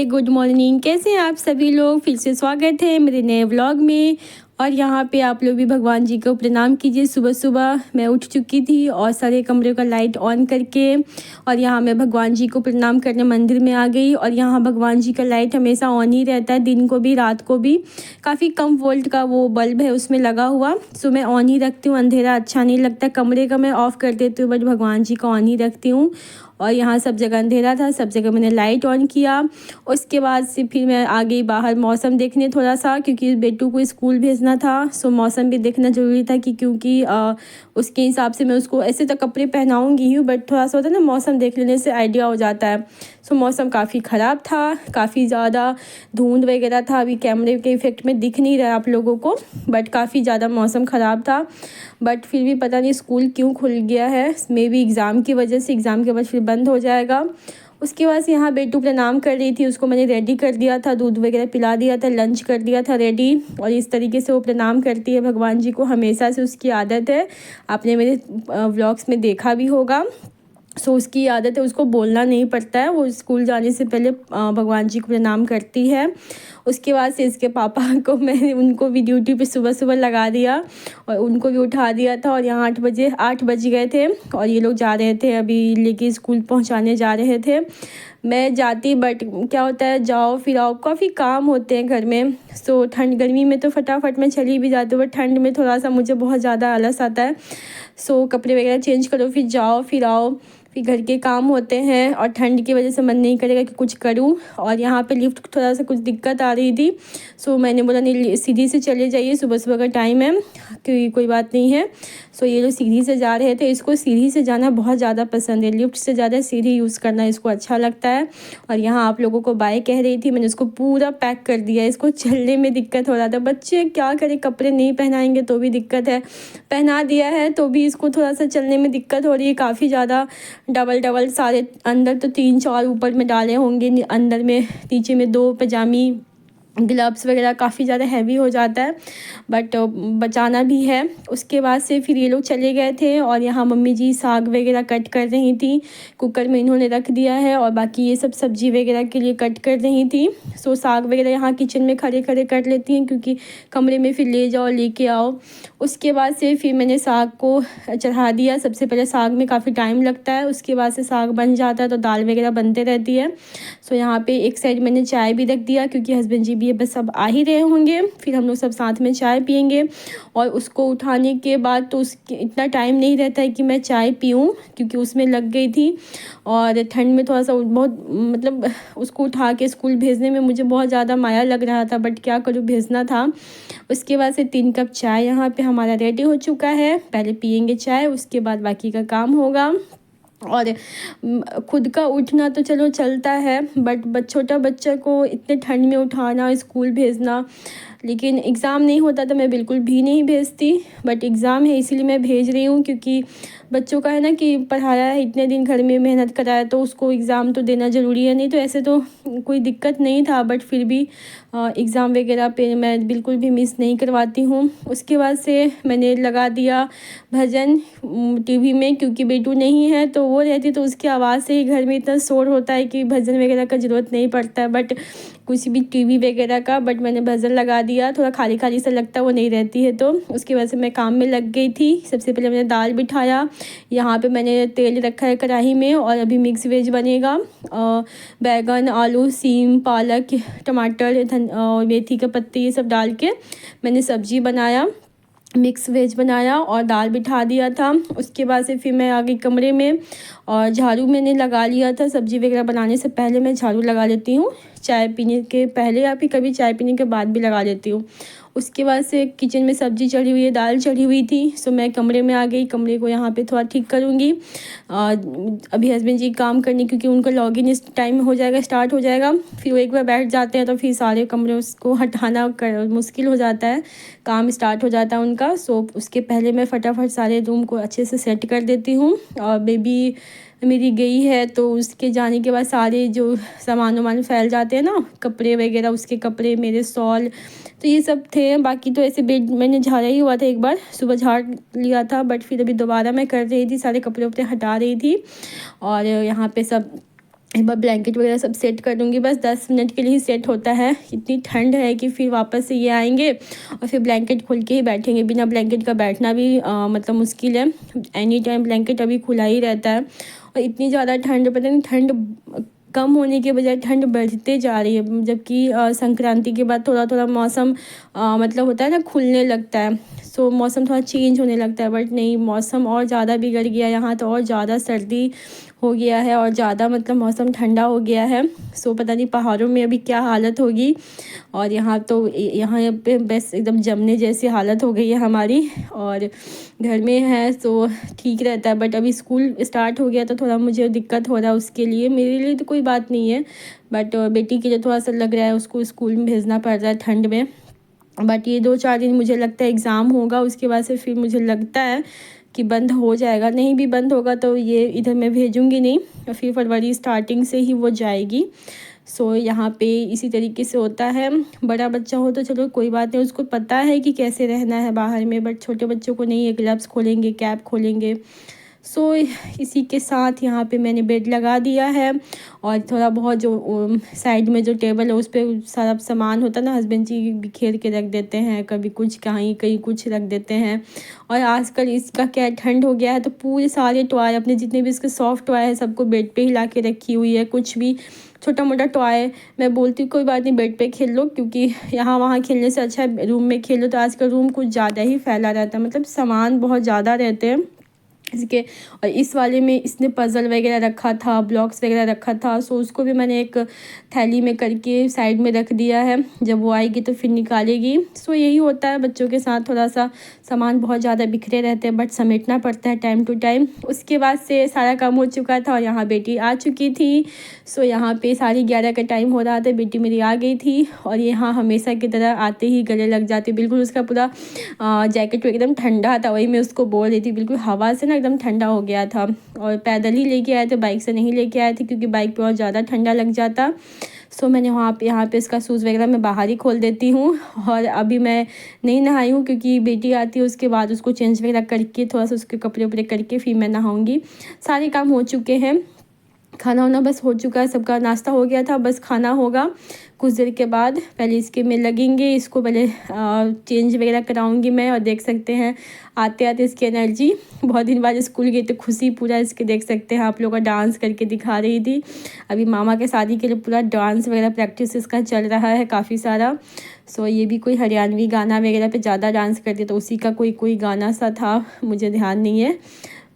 Good morning. कैसे हैं आप सभी लोग? फिर से स्वागत है मेरे नए व्लॉग में। और यहाँ पे आप लोग भी भगवान जी को प्रणाम कीजिए। सुबह सुबह मैं उठ चुकी थी और सारे कमरे का लाइट ऑन करके और यहाँ मैं भगवान जी को प्रणाम करने मंदिर में आ गई। और यहाँ भगवान जी का लाइट हमेशा ऑन ही रहता है, दिन को भी रात को भी। काफ़ी कम वोल्ट का वो बल्ब है उसमें लगा हुआ, सो मैं ऑन ही रखती हूँ। अंधेरा अच्छा नहीं लगता, कमरे का मैं ऑफ़ कर देती हूँ बट भगवान जी का ऑन ही रखती हूँ। और यहाँ सब जगह अंधेरा था, सब जगह मैंने लाइट ऑन किया। उसके बाद से फिर मैं आ गई बाहर मौसम देखने थोड़ा सा, क्योंकि बेटू को स्कूल भेजना था। सो मौसम भी देखना ज़रूरी था क्योंकि उसके हिसाब से मैं उसको ऐसे तो कपड़े पहनाऊँगी ही, बट थोड़ा सा होता है ना, मौसम देख लेने से आइडिया हो जाता है। सो मौसम काफ़ी ख़राब था, काफ़ी ज़्यादा धुंध वगैरह था। अभी कैमरे के इफ़ेक्ट में दिख नहीं रहा आप लोगों को, बट काफ़ी ज़्यादा मौसम ख़राब था। बट फिर भी पता नहीं स्कूल क्यों खुल गया है, मे बी एग्ज़ाम की वजह से। एग्ज़ाम के बाद फिर बंद हो जाएगा। उसके बाद यहाँ बेटू प्रणाम कर रही थी, उसको मैंने रेडी कर दिया था, दूध वगैरह पिला दिया था, लंच कर दिया था रेडी। और इस तरीके से वो प्रणाम करती है भगवान जी को, हमेशा से उसकी आदत है। आपने मेरे व्लॉग्स में देखा भी होगा। सो उसकी आदत है, उसको बोलना नहीं पड़ता है, वो स्कूल जाने से पहले भगवान जी को प्रणाम करती है। उसके बाद से इसके पापा को मैंने उनको भी ड्यूटी पे सुबह सुबह लगा दिया और उनको भी उठा दिया था। और यहाँ 8 बज गए थे और ये लोग जा रहे थे, अभी लेके स्कूल पहुँचाने जा रहे थे। मैं जाती, बट क्या होता है, जाओ फिर आओ, काफ़ी काम होते हैं घर में। सो ठंड गर्मी में तो फटाफट मैं चली भी जाती हूँ, बट ठंड में थोड़ा सा मुझे बहुत ज़्यादा आलस आता है। सो कपड़े वगैरह चेंज करो, फिर जाओ फिर आओ, फिर घर के काम होते हैं और ठंड की वजह से मन नहीं करेगा कि कुछ करूं। और यहाँ पे लिफ्ट थोड़ा सा कुछ दिक्कत आ रही थी। सो मैंने बोला नहीं, सीढ़ी से चले जाइए, सुबह सुबह का टाइम है, क्योंकि कोई बात नहीं है। सो ये लोग सीढ़ी से जा रहे थे, इसको सीढ़ी से जाना बहुत ज़्यादा पसंद है, लिफ्ट से ज़्यादा सीढ़ी यूज़ करना इसको अच्छा लगता है। और यहाँ आप लोगों को बाय कह रही थी, मैंने उसको पूरा पैक कर दिया। इसको चलने में दिक्कत हो रहा था, बच्चे क्या करें, कपड़े नहीं पहनाएंगे तो भी दिक्कत है, पहना दिया है तो भी इसको थोड़ा सा चलने में दिक्कत हो रही है काफ़ी ज़्यादा। डबल सारे, अंदर तो 3-4 ऊपर में डाले होंगे, अंदर में नीचे में 2 पजामी, ग्लव्स वगैरह, काफ़ी ज़्यादा हैवी हो जाता है, बट बचाना भी है। उसके बाद से फिर ये लोग चले गए थे और यहाँ मम्मी जी साग वगैरह कट कर रही थी, कुकर में इन्होंने रख दिया है। और बाकी ये सब सब्ज़ी वगैरह के लिए कट कर रही थी। सो साग वगैरह यहाँ किचन में खड़े खड़े कर लेती हैं, क्योंकि कमरे में फिर ले जाओ लेके आओ। उसके बाद से फिर मैंने साग को चढ़ा दिया। सबसे पहले साग में काफ़ी टाइम लगता है, उसके बाद से साग बन जाता है तो दाल वगैरह बनते रहती है। सो यहाँ पे एक साइड मैंने चाय भी रख दिया, क्योंकि हस्बैंड जी भी ये बस सब आ ही रहे होंगे, फिर हम लोग सब साथ में चाय पियेंगे। और उसको उठाने के बाद तो उसके इतना टाइम नहीं रहता है कि मैं चाय पीऊँ, क्योंकि उसमें लग गई थी। और ठंड में थोड़ा सा बहुत, मतलब उसको उठा के स्कूल भेजने में मुझे बहुत ज़्यादा माया लग रहा था, बट क्या करूँ, भेजना था। उसके बाद से 3 कप चाय यहाँ पे हमारा रेडी हो चुका है। पहले पियेंगे चाय, उसके बाद बाकी का काम होगा। और खुद का उठना तो चलो चलता है, बट छोटा बच्चा को इतने ठंड में उठाना, स्कूल भेजना। लेकिन एग्ज़ाम नहीं होता तो मैं बिल्कुल भी नहीं भेजती, बट एग्ज़ाम है इसीलिए मैं भेज रही हूँ। क्योंकि बच्चों का है ना कि पढ़ाया है इतने दिन, घर में मेहनत कराया, तो उसको एग्ज़ाम तो देना ज़रूरी है। नहीं तो ऐसे तो कोई दिक्कत नहीं था, बट फिर भी एग्ज़ाम वगैरह पे मैं बिल्कुल भी मिस नहीं करवाती हूँ। उसके बाद से मैंने लगा दिया भजन टीवी में, क्योंकि बेटू नहीं है तो वो रहती तो उसकी आवाज़ से ही घर में इतना शोर होता है कि भजन वगैरह का ज़रूरत नहीं पड़ता है, बट कुछ भी टीवी वगैरह का। बट मैंने भजन लगा दिया, थोड़ा खाली खाली सा लगता है वो नहीं रहती है तो। उसकी वजह से मैं काम में लग गई थी। सबसे पहले मैंने दाल बिठाया, यहाँ पे मैंने तेल रखा है कढ़ाई में, और अभी मिक्स वेज बनेगा। बैगन, आलू, सीम, पालक, टमाटर और मेथी के पत्ते, ये सब डाल के मैंने सब्जी बनाया, मिक्स वेज बनाया और दाल बिठा दिया था। उसके बाद से फिर मैं आ गई कमरे में और झाड़ू मैंने लगा लिया था। सब्ज़ी वगैरह बनाने से पहले मैं झाड़ू लगा लेती हूँ, चाय पीने के पहले या फिर कभी चाय पीने के बाद भी लगा लेती हूँ। उसके बाद से किचन में सब्ज़ी चढ़ी हुई है, दाल चढ़ी हुई थी। सो मैं कमरे में आ गई, कमरे को यहाँ पे थोड़ा ठीक करूँगी। अभी हस्बैंड जी काम करने, क्योंकि उनका लॉगिन इस टाइम हो जाएगा, स्टार्ट हो जाएगा। फिर वो एक बार बैठ जाते हैं तो फिर सारे कमरे उसको हटाना मुश्किल हो जाता है, काम स्टार्ट हो जाता है उनका। सो उसके पहले मैं फटाफट सारे रूम को अच्छे से सेट कर देती हूँ। और बेबी मेरी गई है तो उसके जाने के बाद सारे जो सामान फैल जाते हैं ना, कपड़े वगैरह, उसके कपड़े, मेरे शॉल, तो ये सब थे। बाकी तो ऐसे बेड मैंने झाड़ा ही हुआ था, एक बार सुबह झाड़ लिया था, बट फिर अभी दोबारा मैं कर रही थी, सारे कपड़े उपड़े हटा रही थी। और यहाँ पे सब एक बार ब्लैंकेट वगैरह सब सेट कर दूँगी, बस 10 मिनट के लिए ही सेट होता है। इतनी ठंड है कि फिर वापस से ये आएंगे और फिर ब्लैंकेट खोल के ही बैठेंगे। बिना ब्लैंकेट का बैठना भी मतलब मुश्किल है। एनी टाइम ब्लैंकेट अभी खुला ही रहता है और इतनी ज़्यादा ठंड, पता नहीं ठंड कम होने के बजाय ठंड बढ़ते जा रही है। जबकि संक्रांति के बाद थोड़ा थोड़ा मौसम मतलब होता है ना, खुलने लगता है। सो मौसम थोड़ा चेंज होने लगता है, बट नहीं, मौसम और ज़्यादा बिगड़ गया यहाँ तो, और ज़्यादा सर्दी हो गया है और ज़्यादा मतलब मौसम ठंडा हो गया है। सो पता नहीं पहाड़ों में अभी क्या हालत होगी। और यहाँ तो यहाँ पे बस एकदम जमने जैसी हालत हो गई है हमारी। और घर में है तो ठीक रहता है, बट अभी स्कूल स्टार्ट हो गया तो थोड़ा मुझे दिक्कत हो रहा है उसके लिए। मेरे लिए तो कोई बात नहीं है, बट बेटी के लिए थोड़ा सा लग रहा है, उसको स्कूल में भेजना पड़ रहा है ठंड में। बट ये 2-4 दिन मुझे लगता है एग्ज़ाम होगा, उसके बाद से फिर मुझे लगता है कि बंद हो जाएगा। नहीं भी बंद होगा तो ये इधर मैं भेजूँगी नहीं, और फिर फरवरी स्टार्टिंग से ही वो जाएगी। सो यहाँ पे इसी तरीके से होता है। बड़ा बच्चा हो तो चलो कोई बात नहीं, उसको पता है कि कैसे रहना है बाहर में, बट छोटे बच्चों को नहीं है। ग्लव्स खोलेंगे, कैप खोलेंगे। सो इसी के साथ यहाँ पे मैंने बेड लगा दिया है और थोड़ा बहुत जो साइड में जो टेबल है उस पर सारा सामान होता है ना, हस्बैंड जी बिखेर के रख देते हैं, कभी कुछ कहीं कहीं कुछ रख देते हैं। और आजकल इसका क्या ठंड हो गया है तो पूरे सारे टॉय अपने जितने भी इसके सॉफ्ट टॉय है सबको बेड पे ही ला के रखी हुई है। कुछ भी छोटा मोटा टॉय मैं बोलती हूँ कोई बात नहीं, बेड पे खेल लो, क्योंकि यहाँ वहाँ खेलने से अच्छा रूम में खेलो। तो आजकल रूम कुछ ज़्यादा ही फैला रहता है, मतलब सामान बहुत ज़्यादा रहते हैं इसके। और इस वाले में इसने पज़ल वगैरह रखा था, ब्लॉक्स वगैरह रखा था। सो उसको भी मैंने एक थैली में करके साइड में रख दिया है, जब वो आएगी तो फिर निकालेगी। सो यही होता है बच्चों के साथ, थोड़ा सा सामान बहुत ज़्यादा बिखरे रहते हैं, बट समेटना पड़ता है टाइम टू टाइम। उसके बाद से सारा काम हो चुका था और यहाँ बेटी आ चुकी थी। सो यहाँ पे 11:30 का टाइम हो रहा था, बेटी मेरी आ गई थी। और यहाँ हमेशा की तरह आते ही गले लग जाती, बिल्कुल उसका पूरा जैकेट एकदम ठंडा था। वही मैं उसको बोल रही थी, बिल्कुल हवा से ना एकदम ठंडा हो गया था। और पैदल ही लेके आए थे, बाइक से नहीं लेके आए थे, क्योंकि बाइक पे और ज़्यादा ठंडा लग जाता। सो मैंने यहाँ पे इसका शूज़ वगैरह मैं बाहर ही खोल देती हूँ। और अभी मैं नहीं नहाई हूँ, क्योंकि बेटी आती है उसके बाद उसको चेंज वगैरह करके थोड़ा सा उसके कपड़े उपड़े करके फिर मैं नहाऊँगी। सारे काम हो चुके हैं, खाना वाना बस हो चुका है, सबका नाश्ता हो गया था, बस खाना होगा कुछ देर के बाद। पहले इसके में लगेंगे, इसको पहले चेंज वगैरह कराऊंगी मैं। और देख सकते हैं आते आते इसकी एनर्जी, बहुत दिन बाद स्कूल गई तो खुशी पूरा इसके देख सकते हैं आप लोग का, डांस करके दिखा रही थी। अभी मामा के शादी के लिए पूरा डांस वगैरह प्रैक्टिस इसका चल रहा है काफ़ी सारा। सो ये भी कोई हरियाणवी गाना वगैरह पे ज़्यादा डांस करती है, तो उसी का कोई गाना सा था, मुझे ध्यान नहीं है।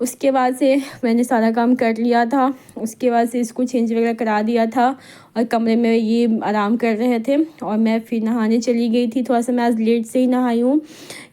उसके बाद से मैंने सारा काम कर लिया था, उसके बाद से इसको चेंज वगैरह करा दिया था और कमरे में ये आराम कर रहे थे। और मैं फिर नहाने चली गई थी। थोड़ा सा मैं आज लेट से ही नहाई हूँ,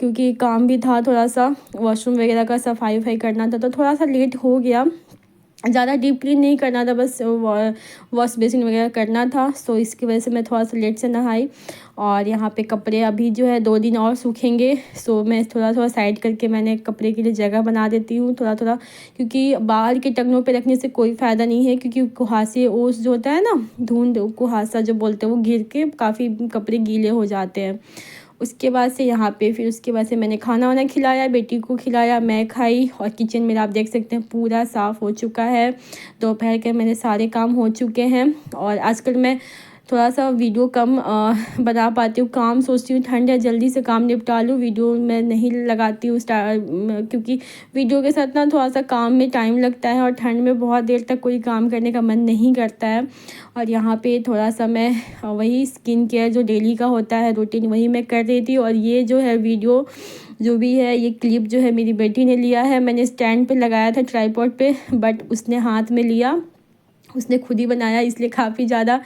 क्योंकि काम भी था, थोड़ा सा वॉशरूम वगैरह का सफाई वफाई करना था, तो थोड़ा सा लेट हो गया। ज़्यादा डीप क्लीन नहीं करना था, बस वॉश बेसिन वगैरह करना था। सो इसकी वजह से मैं थोड़ा सा लेट से नहाई। और यहाँ पे कपड़े अभी जो है 2 दिन और सूखेंगे। सो मैं थोड़ा थोड़ा साइड करके मैंने कपड़े के लिए जगह बना देती हूँ थोड़ा थोड़ा, क्योंकि बाहर के टंगनों पे रखने से कोई फ़ायदा नहीं है, क्योंकि कुहासे ओस जो होता है ना, धुंध कुहासा जो बोलते हैं, वो गिर के काफ़ी कपड़े गीले हो जाते हैं। उसके बाद से यहाँ पे फिर उसके बाद से मैंने खाना वाना खिलाया, बेटी को खिलाया, मैं खाई। और किचन मेरा आप देख सकते हैं पूरा साफ़ हो चुका है। दोपहर के मेरे सारे काम हो चुके हैं। और आजकल मैं थोड़ा सा वीडियो कम बना पाती हूँ, काम सोचती हूँ ठंड है जल्दी से काम निपटा लूँ, वीडियो मैं नहीं लगाती हूँ क्योंकि वीडियो के साथ ना थोड़ा सा काम में टाइम लगता है और ठंड में बहुत देर तक कोई काम करने का मन नहीं करता है। और यहाँ पे थोड़ा सा मैं वही स्किन केयर जो डेली का होता है रूटीन, वही मैं कर रही थी। और ये जो है वीडियो जो भी है, ये क्लिप जो है मेरी बेटी ने लिया है। मैंने स्टैंड पे लगाया था ट्राईपॉड पे, बट उसने हाथ में लिया, उसने खुद ही बनाया, इसलिए काफ़ी ज़्यादा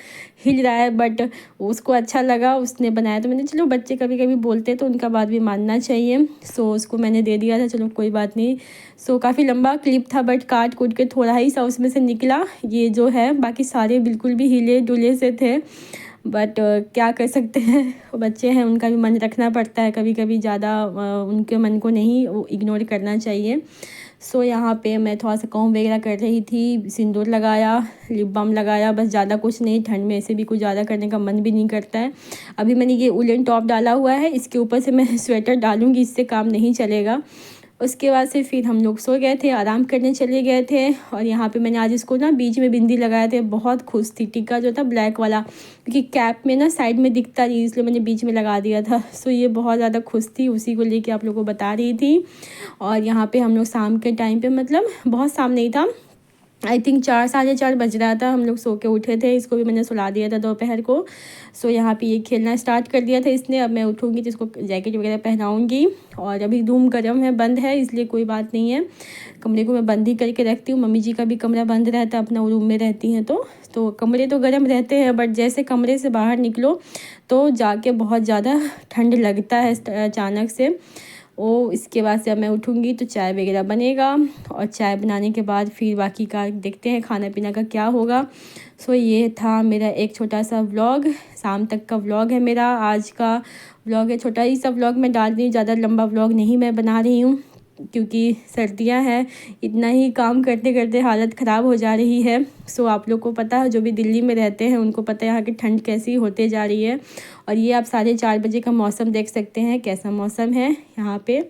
हिल रहा है, बट उसको अच्छा लगा, उसने बनाया। तो मैंने चलो बच्चे कभी कभी बोलते हैं तो उनका बात भी मानना चाहिए। सो उसको मैंने दे दिया था, चलो कोई बात नहीं। सो काफ़ी लंबा क्लिप था, बट काट कूट के थोड़ा ही सा उसमें से निकला ये जो है, बाकी सारे बिल्कुल भी हिले डुले से थे। बट क्या कर सकते हैं, बच्चे हैं, उनका भी मन रखना पड़ता है कभी कभी, ज़्यादा उनके मन को नहीं इग्नोर करना चाहिए। सो यहाँ पे मैं थोड़ा सा कॉम्ब वगैरह कर रही थी, सिंदूर लगाया, लिप बाम लगाया, बस ज़्यादा कुछ नहीं। ठंड में ऐसे भी कुछ ज़्यादा करने का मन भी नहीं करता है। अभी मैंने ये उलन टॉप डाला हुआ है, इसके ऊपर से मैं स्वेटर डालूँगी, इससे काम नहीं चलेगा। उसके बाद से फिर हम लोग सो गए थे, आराम करने चले गए थे। और यहाँ पे मैंने आज इसको ना बीच में बिंदी लगाए थे, बहुत खुश थी। टीका जो था ब्लैक वाला, क्योंकि कैप में ना साइड में दिखता नहीं, इसलिए मैंने बीच में लगा दिया था। सो ये बहुत ज़्यादा खुश थी, उसी को लेके आप लोगों को बता रही थी। और यहाँ पे हम लोग शाम के टाइम पे, मतलब बहुत शाम नहीं था, आई थिंक 4 साढ़े 4 बज रहा था, हम लोग सो के उठे थे। इसको भी मैंने सुला दिया था दोपहर को। सो यहाँ पे ये खेलना स्टार्ट कर दिया था इसने। अब मैं उठूँगी तो इसको जैकेट वगैरह पहनाऊँगी। और अभी रूम गर्म है, बंद है, इसलिए कोई बात नहीं है। कमरे को मैं बंद ही करके रखती हूँ। मम्मी जी का भी कमरा बंद रहता है, अपना रूम में रहती हैं तो कमरे तो गर्म रहते हैं, बट जैसे कमरे से बाहर निकलो तो जाके बहुत ज़्यादा ठंड लगता है अचानक से। इसके बाद से अब मैं उठूँगी तो चाय वगैरह बनेगा, और चाय बनाने के बाद फिर बाकी का देखते हैं खाना पीना का क्या होगा। सो ये था मेरा एक छोटा सा व्लॉग, शाम तक का व्लॉग है मेरा। आज का व्लॉग है, छोटा ही सा व्लॉग मैं डाल रही हूँ, ज़्यादा लंबा व्लॉग नहीं मैं बना रही हूँ, क्योंकि सर्दियां हैं, इतना ही काम करते करते हालत ख़राब हो जा रही है। सो आप लोग को पता है, जो भी दिल्ली में रहते हैं उनको पता है यहाँ की ठंड कैसी होते जा रही है। और ये आप 4:30 बजे का मौसम देख सकते हैं, कैसा मौसम है यहाँ पे।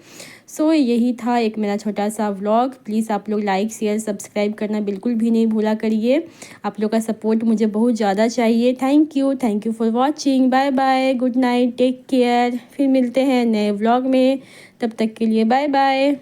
सो यही था एक मेरा छोटा सा व्लॉग। प्लीज़ आप लोग लाइक शेयर सब्सक्राइब करना बिल्कुल भी नहीं भूला करिए। आप लोग का सपोर्ट मुझे बहुत ज़्यादा चाहिए। Thank you for watching. Bye bye, good night, take care. फिर मिलते हैं नए व्लॉग में, तब तक के लिए बाय बाय।